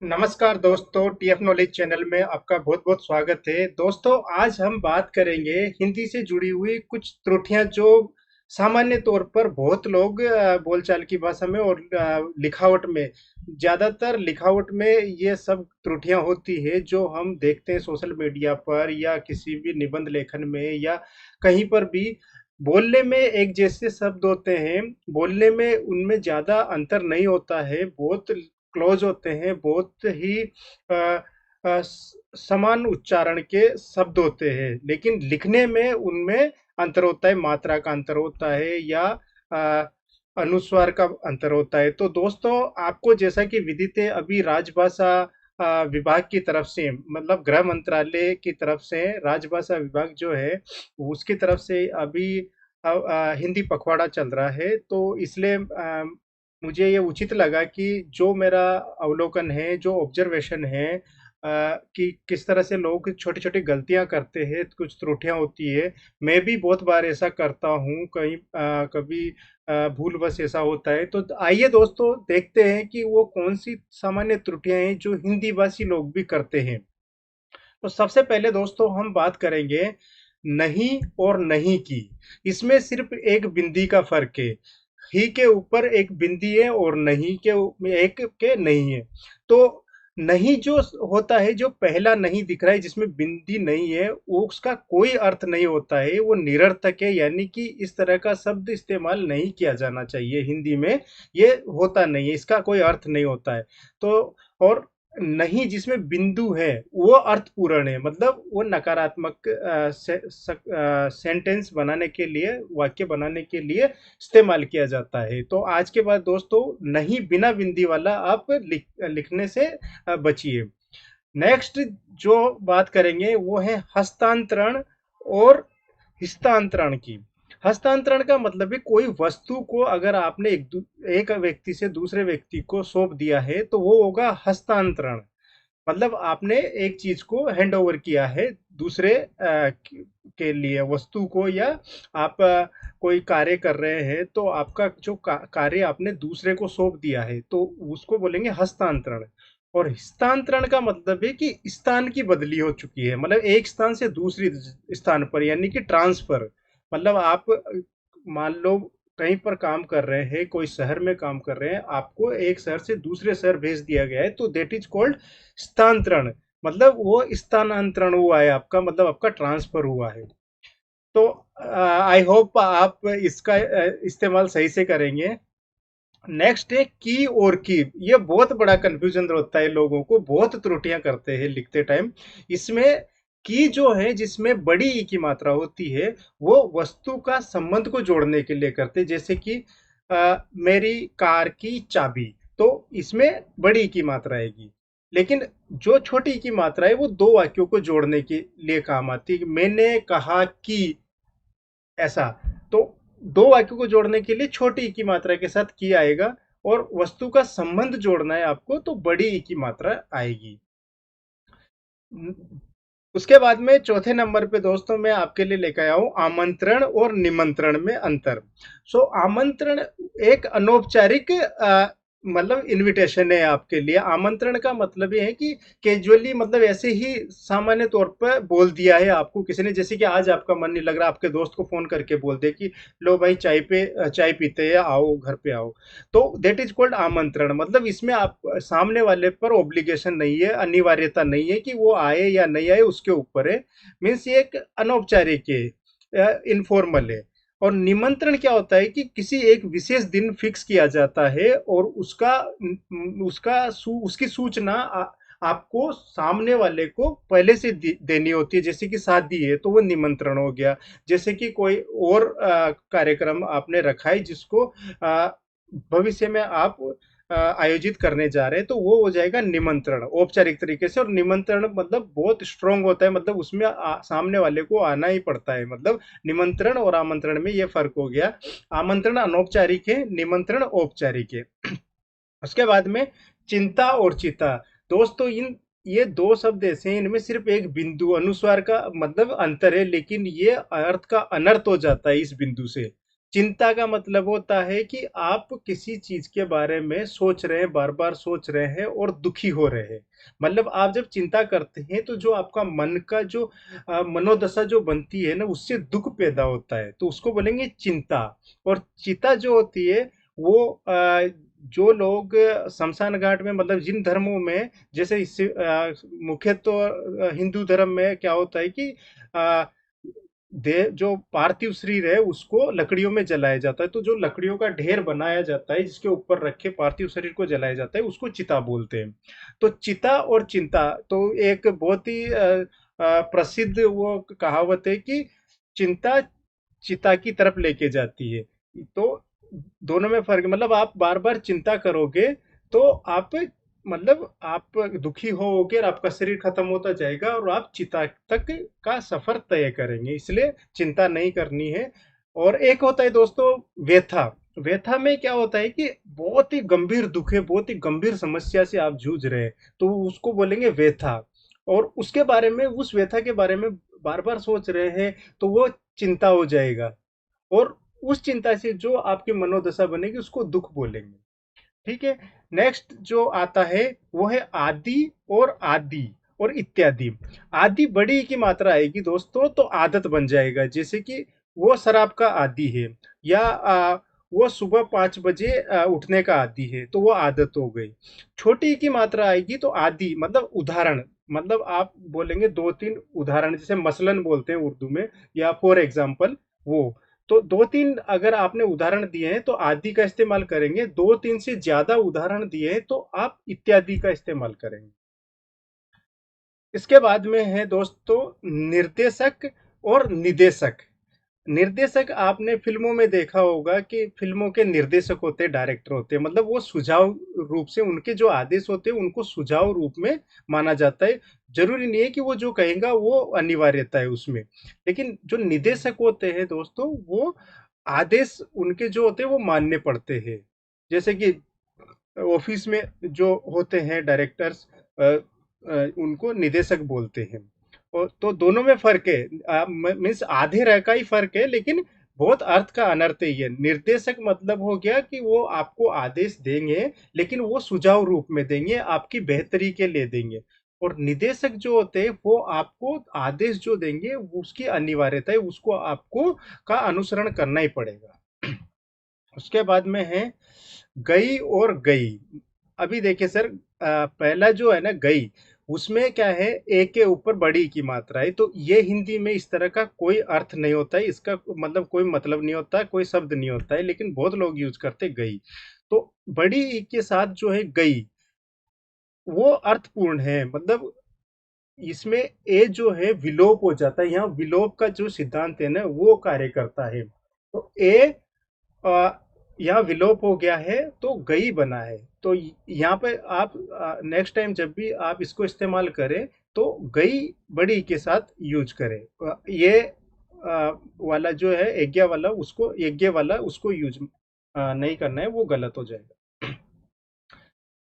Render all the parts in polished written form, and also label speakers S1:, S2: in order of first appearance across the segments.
S1: नमस्कार दोस्तों, TF knowledge channel में आपका बहुत बहुत स्वागत है। दोस्तों, आज हम बात करेंगे हिंदी से जुड़ी हुई कुछ त्रुटियां जो सामान्य तौर पर बहुत लोग बोलचाल की भाषा में और लिखावट में, ज़्यादातर लिखावट में ये सब त्रुटियां होती है जो हम देखते हैं सोशल मीडिया पर या किसी भी निबंध लेखन में या कहीं पर भी। बोलने में एक जैसे शब्द होते हैं, बोलने में उनमें ज़्यादा अंतर नहीं होता है, बहुत क्लोज होते हैं, बहुत ही समान उच्चारण के शब्द होते हैं, लेकिन लिखने में उनमें अंतर होता है, मात्रा का अंतर होता है या अ, अनुस्वार का अंतर होता है। तो दोस्तों, आपको जैसा कि विदित है, अभी राजभाषा विभाग की तरफ से, मतलब गृह मंत्रालय की तरफ से, राजभाषा विभाग जो है उसकी तरफ से अभी हिंदी पखवाड़ा चल रहा है। तो इसलिए मुझे ये उचित लगा कि जो मेरा अवलोकन है, जो ऑब्जर्वेशन है, कि किस तरह से लोग छोटी-छोटी गलतियाँ करते हैं, कुछ त्रुटियाँ होती है। मैं भी बहुत बार ऐसा करता हूँ, कहीं कभी भूलवश ऐसा होता है। तो आइए दोस्तों, देखते हैं कि वो कौन-सी सामान्य त्रुटियाँ हैं जो हिंदी भाषी लोग भी करते हैं। तो सबसे पहले दोस्तों हम बात करेंगे नहीं और नहीं की। इसमें सिर्फ़ एक बिंदी का फ़र्क है। ही के ऊपर एक बिंदी है और नहीं के एक के नहीं है। तो नहीं जो होता है, जो पहला नहीं दिख रहा है जिसमें बिंदी नहीं है, वो उसका कोई अर्थ नहीं होता है, वो निरर्थक है। यानी कि इस तरह का शब्द इस्तेमाल नहीं किया जाना चाहिए हिंदी में। ये होता नहीं है, इसका कोई अर्थ नहीं होता है। तो और नहीं जिसमें बिंदु है वो अर्थपूर्ण है, मतलब वो नकारात्मक सेंटेंस बनाने के लिए, वाक्य बनाने के लिए इस्तेमाल किया जाता है। तो आज के बाद दोस्तों, नहीं बिना बिंदी वाला आप लिखने से बचिए। नेक्स्ट जो बात करेंगे वो है हस्तांतरण और हस्तांतरण की। हस्तांतरण का मतलब है कोई वस्तु को अगर आपने एक व्यक्ति से दूसरे व्यक्ति को सौंप दिया है तो वो होगा हस्तांतरण। मतलब आपने एक चीज को हैंड ओवर किया है दूसरे के लिए, वस्तु को, या आप कोई कार्य कर रहे हैं तो आपका जो कार्य आपने दूसरे को सौंप दिया है तो उसको बोलेंगे हस्तांतरण। और हस्तांतरण का मतलब है कि स्थान की बदली हो चुकी है, मतलब एक स्थान से दूसरी स्थान पर, यानी कि ट्रांसफर। मतलब आप मान लो कहीं पर काम कर रहे हैं, कोई शहर में काम कर रहे हैं, आपको एक शहर से दूसरे शहर भेज दिया गया है, तो दैट इज कॉल्ड स्थानांतरण। मतलब वो स्थानांतरण हुआ है आपका, मतलब आपका ट्रांसफर हुआ है। तो आई होप आप इसका इस्तेमाल सही से करेंगे। नेक्स्ट है की और की। ये बहुत बड़ा कंफ्यूजन होता है, लोगों को बहुत त्रुटियां करते हैं लिखते टाइम। इसमें की जो है, जिसमें बड़ी ई की मात्रा होती है, वो वस्तु का संबंध को जोड़ने के लिए करते हैं। जैसे कि मेरी कार की चाबी, तो इसमें बड़ी ई की मात्रा आएगी। लेकिन जो छोटी ई की मात्रा है वो दो वाक्यों को जोड़ने के लिए काम आती है। मैंने कहा कि ऐसा। तो दो वाक्यों को जोड़ने के लिए छोटी ई की मात्रा के साथ की आएगा, और वस्तु का संबंध जोड़ना है आपको तो बड़ी ई की मात्रा आएगी। उसके बाद में चौथे नंबर पे दोस्तों मैं आपके लिए लेकर आया हूं आमंत्रण और निमंत्रण में अंतर। सो आमंत्रण एक अनौपचारिक मतलब इनविटेशन है आपके लिए। आमंत्रण का मतलब ये है कि कैजुअली, मतलब ऐसे ही सामान्य तौर पर बोल दिया है आपको किसी ने। जैसे कि आज आपका मन नहीं लग रहा, आपके दोस्त को फोन करके बोल दे कि लो भाई चाय पीते हैं, आओ घर पे आओ। तो दैट इज कॉल्ड आमंत्रण। मतलब इसमें आप सामने वाले पर ऑब्लिगेशन नहीं है, अनिवार्यता नहीं है कि वो आए या नहीं आए, उसके ऊपर है। मीन्स ये एक अनौपचारिक है, इनफॉर्मल है। और निमंत्रण क्या होता है कि किसी एक विशेष दिन फिक्स किया जाता है और उसकी सूचना आपको सामने वाले को पहले से देनी होती है। जैसे कि शादी है तो वो निमंत्रण हो गया। जैसे कि कोई और कार्यक्रम आपने रखा है जिसको भविष्य में आप आयोजित करने जा रहे हैं, तो वो हो जाएगा निमंत्रण औपचारिक तरीके से। और निमंत्रण मतलब बहुत स्ट्रांग होता है, मतलब उसमें सामने वाले को आना ही पड़ता है। मतलब निमंत्रण और आमंत्रण में ये फर्क हो गया। आमंत्रण अनौपचारिक है, निमंत्रण औपचारिक है। उसके बाद में चिंता और चिता। दोस्तों, इन ये दो शब्द ऐसे हैं, इनमें सिर्फ एक बिंदु अनुस्वार का मतलब अंतर है, लेकिन ये अर्थ का अनर्थ हो जाता है इस बिंदु से। चिंता का मतलब होता है कि आप किसी चीज के बारे में सोच रहे हैं, बार बार सोच रहे हैं और दुखी हो रहे हैं। मतलब आप जब चिंता करते हैं तो जो आपका मन का जो मनोदशा जो बनती है ना, उससे दुख पैदा होता है, तो उसको बोलेंगे चिंता। और चिता जो होती है वो जो लोग शमशान घाट में, मतलब जिन धर्मों में, जैसे इससे मुख्य तो हिंदू धर्म में क्या होता है कि देह जो पार्थिव शरीर है उसको लकड़ियों में जलाया जाता है, तो जो लकड़ियों का ढेर बनाया जाता है जिसके ऊपर रखे पार्थिव शरीर को जलाया जाता है उसको चिता बोलते हैं। तो चिता और चिंता तो एक बहुत ही प्रसिद्ध वो कहावत है कि चिंता चिता की तरफ लेके जाती है। तो दोनों में फर्क, मतलब आप बार बार चिंता करोगे तो आप, मतलब आप दुखी होगे और आपका शरीर खत्म होता जाएगा और आप चिता तक का सफर तय करेंगे, इसलिए चिंता नहीं करनी है। और एक होता है दोस्तों व्यथा। व्यथा में क्या होता है कि बहुत ही गंभीर दुख है, बहुत ही गंभीर समस्या से आप जूझ रहे हैं, तो उसको बोलेंगे व्यथा। और उसके बारे में, उस व्यथा के बारे में बार बार सोच रहे हैं तो वो चिंता हो जाएगा। और उस चिंता से जो आपकी मनोदशा बनेगी उसको दुख बोलेंगे। ठीक है। नेक्स्ट जो आता है वो है आदि और आदि और इत्यादि। आदि बड़ी की मात्रा आएगी दोस्तों तो आदत बन जाएगा, जैसे कि वो शराब का आदी है, या वो सुबह 5 बजे उठने का आदी है तो वो आदत हो गई। छोटी की मात्रा आएगी तो आदि मतलब उदाहरण, मतलब आप बोलेंगे दो तीन उदाहरण, जैसे मसलन बोलते हैं उर्दू में, या फॉर एग्जाम्पल वो। तो दो तीन अगर आपने उदाहरण दिए हैं तो आदि का इस्तेमाल करेंगे, दो तीन से ज्यादा उदाहरण दिए हैं तो आप इत्यादि का इस्तेमाल करेंगे। इसके बाद में है दोस्तों निर्देशक और निदेशक। निर्देशक आपने फिल्मों में देखा होगा कि फिल्मों के निर्देशक होते हैं, डायरेक्टर होते हैं, मतलब वो सुझाव रूप से उनके जो आदेश होते हैं उनको सुझाव रूप में माना जाता है। जरूरी नहीं है कि वो जो कहेगा वो अनिवार्यता है उसमें। लेकिन जो निदेशक होते हैं दोस्तों, वो आदेश उनके जो होते हैं वो मानने पड़ते हैं। जैसे कि ऑफिस में जो होते हैं डायरेक्टर्स, उनको निदेशक बोलते हैं। और तो दोनों में फर्क है, मीन्स आधे रह का ही फर्क है, लेकिन बहुत अर्थ का अनर्थ ही है। निर्देशक मतलब हो गया कि वो आपको आदेश देंगे, लेकिन वो सुझाव रूप में देंगे, आपकी बेहतरी के लिए देंगे। और निदेशक जो होते हैं वो आपको आदेश जो देंगे उसकी अनिवार्यता है, उसको आपको का अनुसरण करना ही पड़ेगा। उसके बाद में है गई और गई। अभी देखिए सर, पहला जो है ना गई, उसमें क्या है, एक के ऊपर बड़ी की मात्रा है, तो ये हिंदी में इस तरह का कोई अर्थ नहीं होता है, इसका मतलब कोई मतलब नहीं होता है, कोई शब्द नहीं होता है, लेकिन बहुत लोग यूज करते गई। तो बड़ी ई के साथ जो है गई, वो अर्थपूर्ण है, मतलब इसमें ए जो है विलोप हो जाता है, यहाँ विलोप का जो सिद्धांत है ना वो कार्य करता है। तो ए अ, यहाँ विलोप हो गया है तो गई बना है। तो यहाँ पे आप नेक्स्ट टाइम जब भी आप इसको इस्तेमाल करें तो गई बड़ी के साथ यूज करें। ये वाला जो है यज्ञ वाला, उसको यज्ञ वाला उसको यूज नहीं करना है, वो गलत हो जाएगा।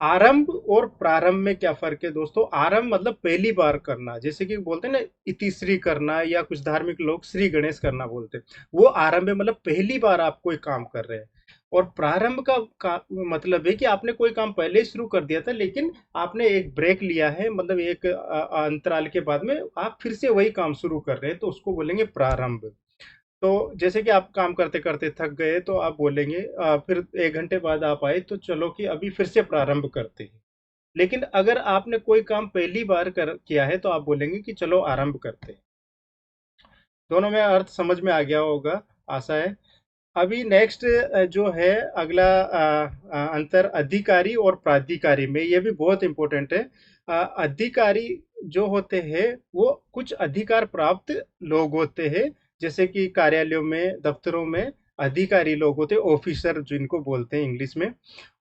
S1: आरंभ और प्रारंभ में क्या फर्क है दोस्तों? आरंभ मतलब पहली बार करना, जैसे कि बोलते हैं ना इतिश्री करना, या कुछ धार्मिक लोग श्री गणेश करना बोलते हैं, वो आरंभ है, मतलब पहली बार आप कोई काम कर रहे हैं। और प्रारंभ का मतलब है कि आपने कोई काम पहले ही शुरू कर दिया था, लेकिन आपने एक ब्रेक लिया है, मतलब एक अंतराल के बाद में आप फिर से वही काम शुरू कर रहे हैं, तो उसको बोलेंगे प्रारंभ। तो जैसे कि आप काम करते करते थक गए तो आप बोलेंगे, फिर 1 घंटे बाद आप आए तो चलो कि अभी फिर से प्रारंभ करते हैं। लेकिन अगर आपने कोई काम पहली बार कर किया है तो आप बोलेंगे कि चलो आरंभ करते हैं। दोनों में अर्थ समझ में आ गया होगा, आशा है। अभी नेक्स्ट जो है अगला अंतर अधिकारी और प्राधिकारी में, ये भी बहुत इंपॉर्टेंट है। अधिकारी जो होते हैं वो कुछ अधिकार प्राप्त लोग होते हैं, जैसे कि कार्यालयों में, दफ्तरों में अधिकारी लोग होते हैं, ऑफिसर जिनको बोलते हैं इंग्लिश में।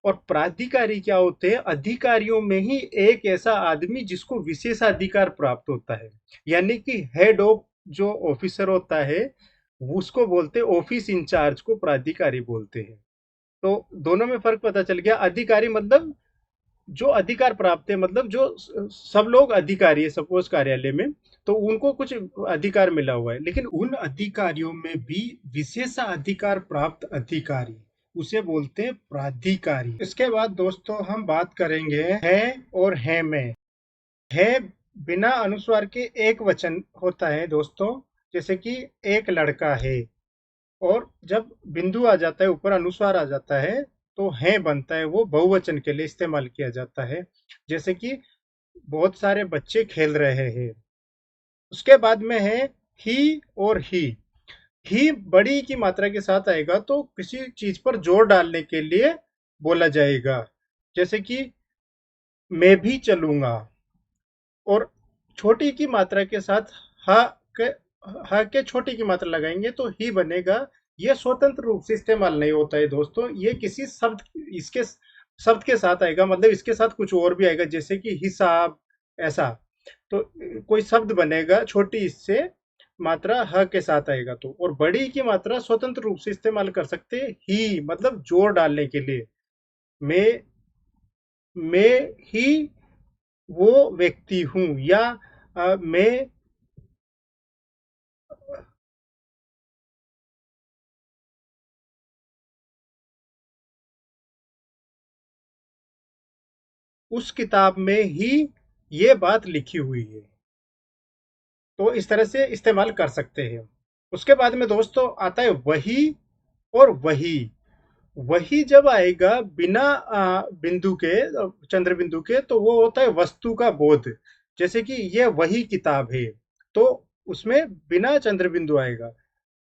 S1: और प्राधिकारी क्या होते हैं? अधिकारियों में ही एक ऐसा आदमी जिसको विशेषाधिकार प्राप्त होता है, यानी कि हेड ऑफ जो ऑफिसर होता है उसको बोलते हैं ऑफिस इंचार्ज को प्राधिकारी बोलते हैं। तो दोनों में फर्क पता चल गया। अधिकारी मतलब जो अधिकार प्राप्त है, मतलब जो सब लोग अधिकारी है सपोज कार्यालय में, तो उनको कुछ अधिकार मिला हुआ है, लेकिन उन अधिकारियों में भी विशेषाधिकार प्राप्त अधिकारी, उसे बोलते हैं प्राधिकारी। इसके बाद दोस्तों हम बात करेंगे है और है में। है बिना अनुस्वार के एक वचन होता है दोस्तों, जैसे कि एक लड़का है, और जब बिंदु आ जाता है, ऊपर अनुस्वार आ जाता है, तो है बनता है, वो बहुवचन के लिए इस्तेमाल किया जाता है, जैसे कि बहुत सारे बच्चे खेल रहे हैं। उसके बाद में है ही और ही बड़ी की मात्रा के साथ आएगा तो किसी चीज पर जोर डालने के लिए बोला जाएगा, जैसे कि मैं भी चलूंगा। और छोटी की मात्रा के साथ ह के छोटी की मात्रा लगाएंगे तो ही बनेगा। ये स्वतंत्र रूप से इस्तेमाल नहीं होता है दोस्तों, ये किसी शब्द, इसके शब्द के साथ आएगा, मतलब इसके साथ कुछ और भी आएगा, जैसे कि हिसाब, ऐसा। तो कोई शब्द बनेगा छोटी इससे मात्रा ह के साथ आएगा तो, और बड़ी की मात्रा स्वतंत्र रूप से इस्तेमाल कर सकते हैं ही, मतलब जोर डालने के लिए। मैं मैं ही वो व्यक्ति हूँ, या मैं उस किताब में ही ये बात लिखी हुई है। तो इस तरह से इस्तेमाल कर सकते हैं। उसके बाद में दोस्तों आता है वही और वही। वही जब आएगा बिना बिंदु के, चंद्र बिंदु के, तो वो होता है वस्तु का बोध। जैसे कि ये वही किताब है, तो उसमें बिना चंद्र बिंदु आएगा।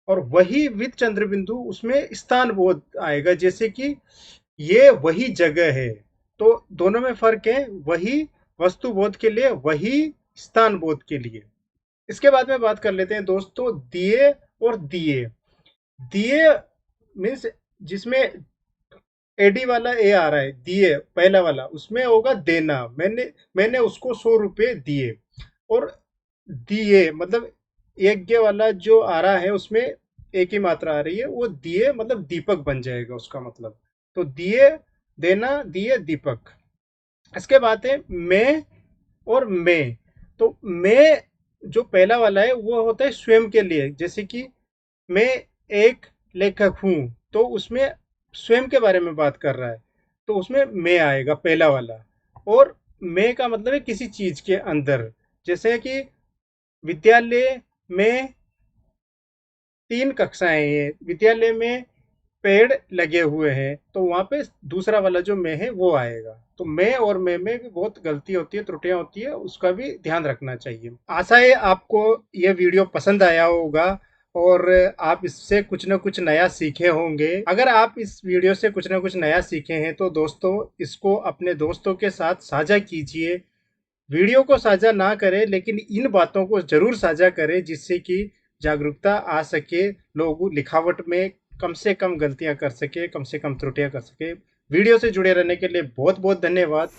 S1: और वही विद चंद्र बिंदु, उसमें स्थान बोध आएगा, जैसे कि ये वही जगह है। तो दोनों में फर्क है, वही वस्तु बोध के लिए, वही स्थान बोध के लिए। इसके बाद में बात कर लेते हैं दोस्तों दिए और दिए। दिए मीन्स जिसमें एडी वाला ए आ रहा है, दिए पहला वाला, उसमें होगा देना। मैंने उसको 100 रुपए दिए। और दिए मतलब यज्ञ वाला जो आ रहा है, उसमें एक ही मात्रा आ रही है, वो दिए मतलब दीपक बन जाएगा उसका मतलब। तो दिए देना, दिए दीपक। इसके बाद है मैं और मैं। तो मैं जो पहला वाला है वो होता है स्वयं के लिए, जैसे कि मैं एक लेखक हूं, तो उसमें स्वयं के बारे में बात कर रहा है, तो उसमें मैं आएगा पहला वाला। और मैं का मतलब है किसी चीज के अंदर, जैसे कि विद्यालय में 3 कक्षाएं हैं, विद्यालय में पेड़ लगे हुए हैं, तो वहां पे दूसरा वाला जो मैं है वो आएगा। तो मैं और मैं में भी बहुत गलती होती है, त्रुटियां होती है, उसका भी ध्यान रखना चाहिए। आशा है आपको ये वीडियो पसंद आया होगा और आप इससे कुछ ना कुछ नया सीखे होंगे। अगर आप इस वीडियो से कुछ ना कुछ नया सीखे हैं तो दोस्तों इसको अपने दोस्तों के साथ साझा कीजिए। वीडियो को साझा ना करें, लेकिन इन बातों को जरूर साझा करें, जिससे कि जागरूकता आ सके, लोग लिखावट में कम से कम गलतियां कर सके, कम से कम त्रुटियां कर सके। वीडियो से जुड़े रहने के लिए बहुत बहुत धन्यवाद।